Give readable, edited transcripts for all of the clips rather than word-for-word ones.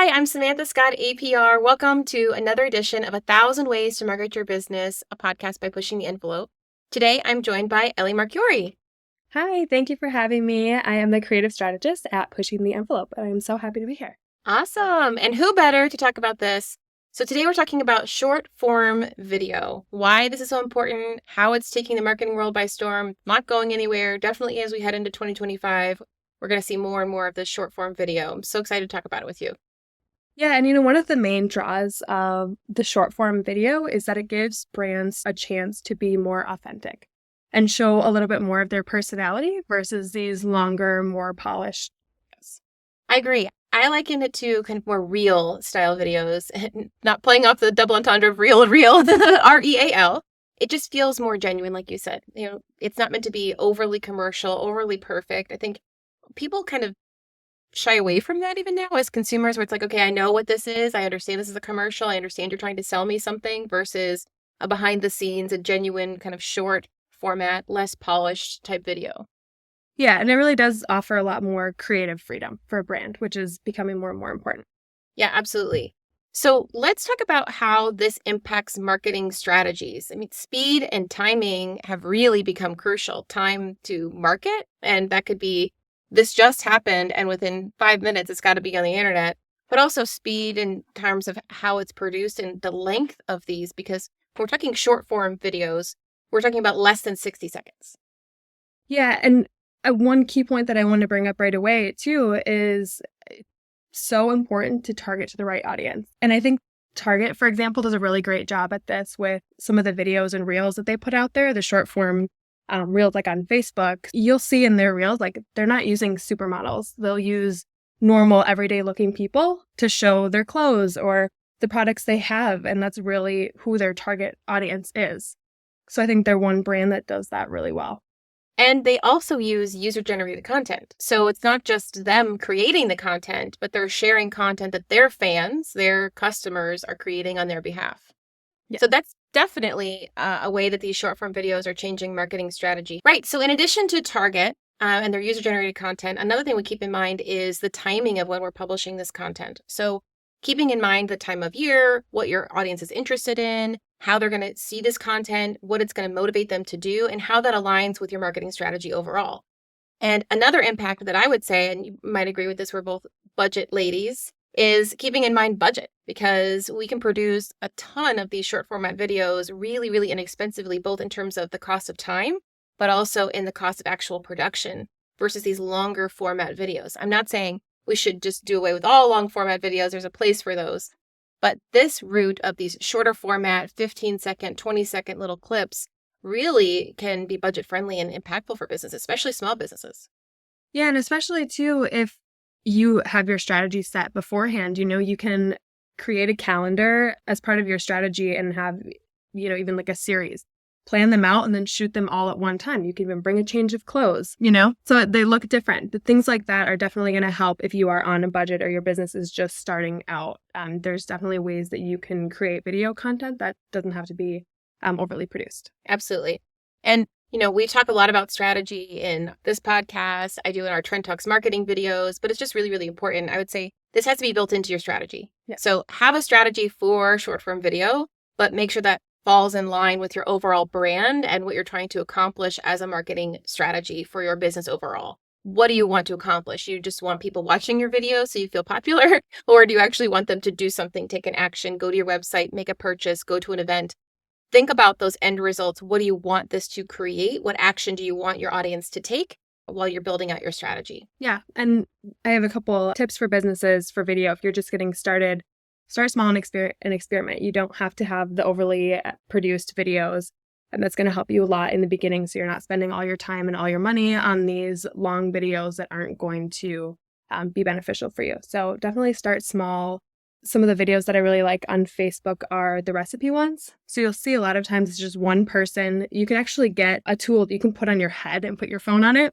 Hi, I'm Samantha Scott, APR. Welcome to another edition of 1,000 Ways to Market Your Business, a podcast by Pushing the Envelope. Today, I'm joined by Ellie Marchiori. Hi, thank you for having me. I am the creative strategist at Pushing the Envelope, and I'm so happy to be here. Awesome. And who better to talk about this? So today we're talking about short form video, why this is so important, how it's taking the marketing world by storm, not going anywhere. Definitely as we head into 2025, we're going to see more and more of this short form video. I'm so excited to talk about it with you. Yeah, and one of the main draws of the short form video is that it gives brands a chance to be more authentic and show a little bit more of their personality versus these longer, more polished videos. I agree. I liken it to kind of more real style videos, not playing off the double entendre of real and real, REAL. It just feels more genuine, like you said. It's not meant to be overly commercial, overly perfect. I think people kind of shy away from that even now as consumers, where it's like, okay, I know what this is. I understand this is a commercial. I understand you're trying to sell me something versus a behind the scenes, a genuine kind of short format, less polished type video. Yeah, and it really does offer a lot more creative freedom for a brand, which is becoming more and more important. Yeah, absolutely. So let's talk about how this impacts marketing strategies. I mean, speed and timing have really become crucial. Time to market, and that could be this just happened, and within 5 minutes, it's got to be on the internet, but also speed in terms of how it's produced and the length of these, because when we're talking short form videos, we're talking about less than 60 seconds. Yeah, and one key point that I want to bring up right away, too, is so important to target to the right audience. And I think Target, for example, does a really great job at this with some of the videos and reels that they put out there, the short form reels like on Facebook. You'll see in their reels, like they're not using supermodels. They'll use normal, everyday looking people to show their clothes or the products they have. And that's really who their target audience is. So I think they're one brand that does that really well. And they also use user-generated content. So it's not just them creating the content, but they're sharing content that their fans, their customers are creating on their behalf. Yeah. So that's definitely a way that these short form videos are changing marketing strategy. Right. So in addition to Target and their user-generated content, another thing we keep in mind is the timing of when we're publishing this content. So keeping in mind the time of year, what your audience is interested in, how they're going to see this content, what it's going to motivate them to do, and how that aligns with your marketing strategy overall. And another impact that I would say, and you might agree with this, we're both budget ladies, is keeping in mind budget, because we can produce a ton of these short format videos really, really inexpensively, both in terms of the cost of time, but also in the cost of actual production versus these longer format videos. I'm not saying we should just do away with all long format videos. There's a place for those. But this route of these shorter format, 15-second, 20-second little clips really can be budget friendly and impactful for business, especially small businesses. Yeah, and especially too, if you have your strategy set beforehand, you can create a calendar as part of your strategy and have, even like a series. Plan them out and then shoot them all at one time. You can even bring a change of clothes, so they look different. The things like that are definitely going to help if you are on a budget or your business is just starting out. There's definitely ways that you can create video content that doesn't have to be overly produced. Absolutely. And, we talk a lot about strategy in this podcast. I do in our Trend Talks marketing videos, but it's just really, really important. I would say this has to be built into your strategy. Yeah. So have a strategy for short form video, but make sure that falls in line with your overall brand and what you're trying to accomplish as a marketing strategy for your business overall. What do you want to accomplish? You just want people watching your videos so you feel popular? Or do you actually want them to do something, take an action, go to your website, make a purchase, go to an event? Think about those end results. What do you want this to create? What action do you want your audience to take while you're building out your strategy? Yeah. And I have a couple tips for businesses for video. If you're just getting started, start small and experiment. You don't have to have the overly produced videos. And that's going to help you a lot in the beginning. So you're not spending all your time and all your money on these long videos that aren't going to be beneficial for you. So definitely start small. Some of the videos that I really like on Facebook are the recipe ones. So you'll see a lot of times it's just one person. You can actually get a tool that you can put on your head and put your phone on it.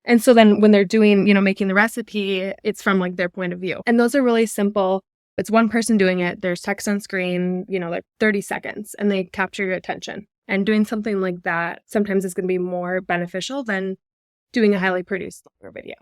And so then when they're doing, making the recipe, it's from like their point of view. And those are really simple. It's one person doing it. There's text on screen, like 30 seconds, and they capture your attention. And doing something like that sometimes is going to be more beneficial than doing a highly produced longer video.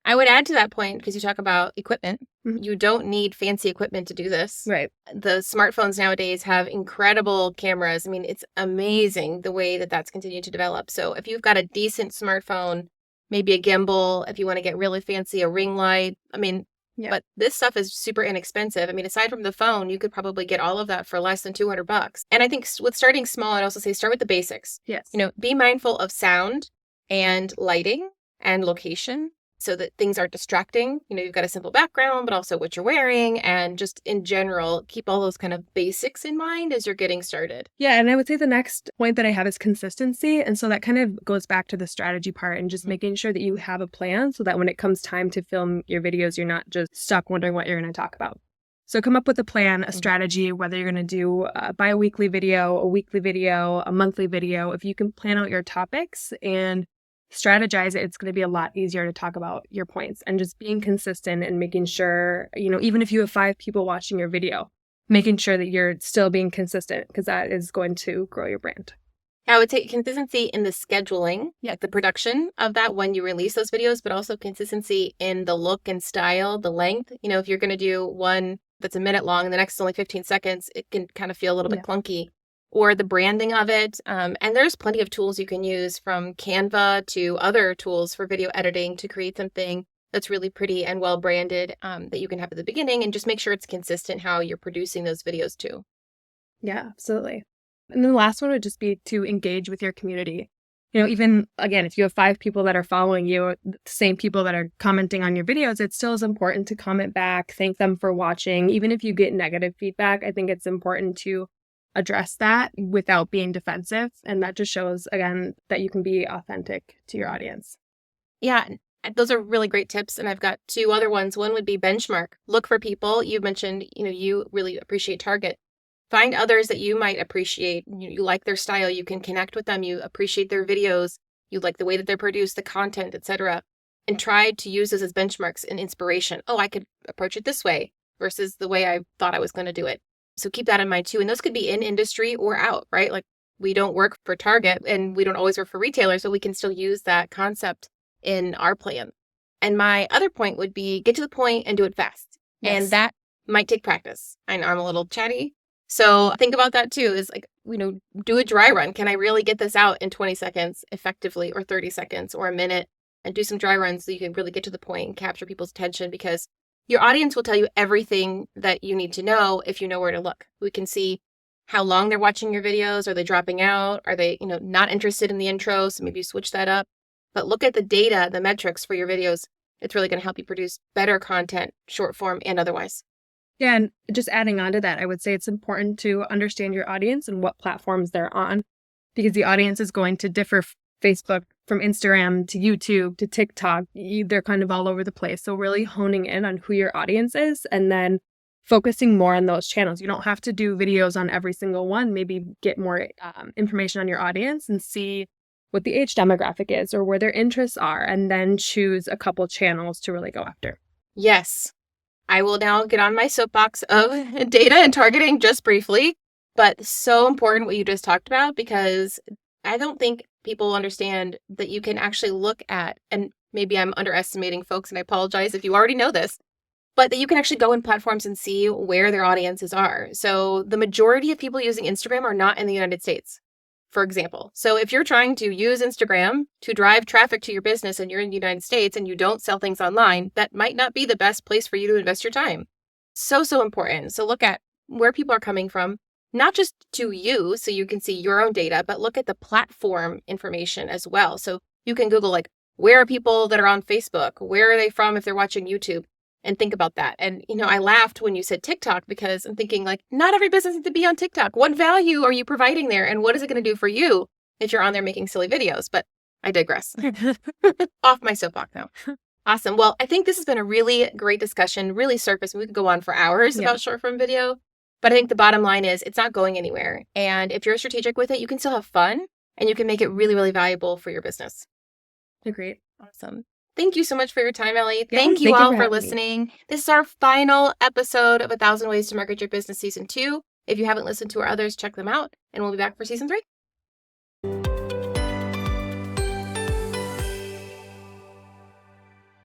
I would add to that point, because you talk about equipment. Mhm. You don't need fancy equipment to do this. Right. The smartphones nowadays have incredible cameras. I mean, it's amazing the way that that's continued to develop. So if you've got a decent smartphone, maybe a gimbal, if you want to get really fancy, a ring light, I mean, Yeah. but this stuff is super inexpensive. I mean, aside from the phone, you could probably get all of that for less than $200. And I think with starting small, I'd also say start with the basics. Yes. Be mindful of sound and lighting and location so that things aren't distracting. You've got a simple background, but also what you're wearing, and just in general, keep all those kind of basics in mind as you're getting started. Yeah, and I would say the next point that I have is consistency. And so that kind of goes back to the strategy part and just making sure that you have a plan so that when it comes time to film your videos, you're not just stuck wondering what you're going to talk about. So come up with a plan, a strategy, whether you're going to do a bi-weekly video, a weekly video, a monthly video. If you can plan out your topics and strategize it, it's going to be a lot easier to talk about your points, and just being consistent and making sure, even if you have 5 people watching your video, making sure that you're still being consistent, because that is going to grow your brand. I would say consistency in the scheduling, like the production of that when you release those videos, but also consistency in the look and style, the length. If you're going to do one that's a minute long and the next is only 15 seconds, it can kind of feel a little bit clunky. Or the branding of it. And there's plenty of tools you can use, from Canva to other tools for video editing, to create something that's really pretty and well branded that you can have at the beginning, and just make sure it's consistent how you're producing those videos too. Yeah, absolutely. And then the last one would just be to engage with your community. Even again, if you have 5 people that are following you, the same people that are commenting on your videos, it still is important to comment back, thank them for watching. Even if you get negative feedback, I think it's important to address that without being defensive. And that just shows, again, that you can be authentic to your audience. Yeah, those are really great tips. And I've got 2 other ones. One would be benchmark. Look for people. You mentioned, you really appreciate Target. Find others that you might appreciate. You like their style. You can connect with them. You appreciate their videos. You like the way that they're produced, the content, etc. And try to use those as benchmarks and inspiration. Oh, I could approach it this way versus the way I thought I was going to do it. So keep that in mind too. And those could be in industry or out, right? Like, we don't work for Target and we don't always work for retailers, but we can still use that concept in our plan. And my other point would be get to the point and do it fast. Yes. And that might take practice. I know I'm a little chatty. So think about that too, is like, do a dry run. Can I really get this out in 20 seconds effectively, or 30 seconds or a minute? And do some dry runs so you can really get to the point and capture people's attention, because your audience will tell you everything that you need to know if you know where to look. We can see how long they're watching your videos. Are they dropping out? Are they, not interested in the intro? So maybe you switch that up. But look at the data, the metrics for your videos. It's really going to help you produce better content, short form and otherwise. Yeah, and just adding on to that, I would say it's important to understand your audience and what platforms they're on, because the audience is going to differ. Facebook from Instagram to YouTube to TikTok, they're kind of all over the place. So really honing in on who your audience is and then focusing more on those channels. You don't have to do videos on every single one. Maybe get more information on your audience and see what the age demographic is or where their interests are, and then choose a couple channels to really go after. Yes. I will now get on my soapbox of data and targeting just briefly, but so important what you just talked about, because I don't think people understand that you can actually look at, and maybe I'm underestimating folks, and I apologize if you already know this, but that you can actually go in platforms and see where their audiences are. So the majority of people using Instagram are not in the United States, for example. So if you're trying to use Instagram to drive traffic to your business and you're in the United States and you don't sell things online, that might not be the best place for you to invest your time. So important. So look at where people are coming from, not just to you so you can see your own data, but look at the platform information as well. So you can Google, like, where are people that are on Facebook? Where are they from if they're watching YouTube? And think about that. And, I laughed when you said TikTok, because I'm thinking, like, not every business needs to be on TikTok. What value are you providing there? And what is it going to do for you if you're on there making silly videos? But I digress. Off my soapbox now. Awesome. Well, I think this has been a really great discussion, really surface. We could go on for hours about short form video. But I think the bottom line is it's not going anywhere. And if you're strategic with it, you can still have fun and you can make it really, really valuable for your business. Agreed. Awesome. Thank you so much for your time, Ellie. Yeah, thank you all for having listening. Me. This is our final episode of 1,000 Ways to Market Your Business Season 2. If you haven't listened to our others, check them out. And we'll be back for Season 3.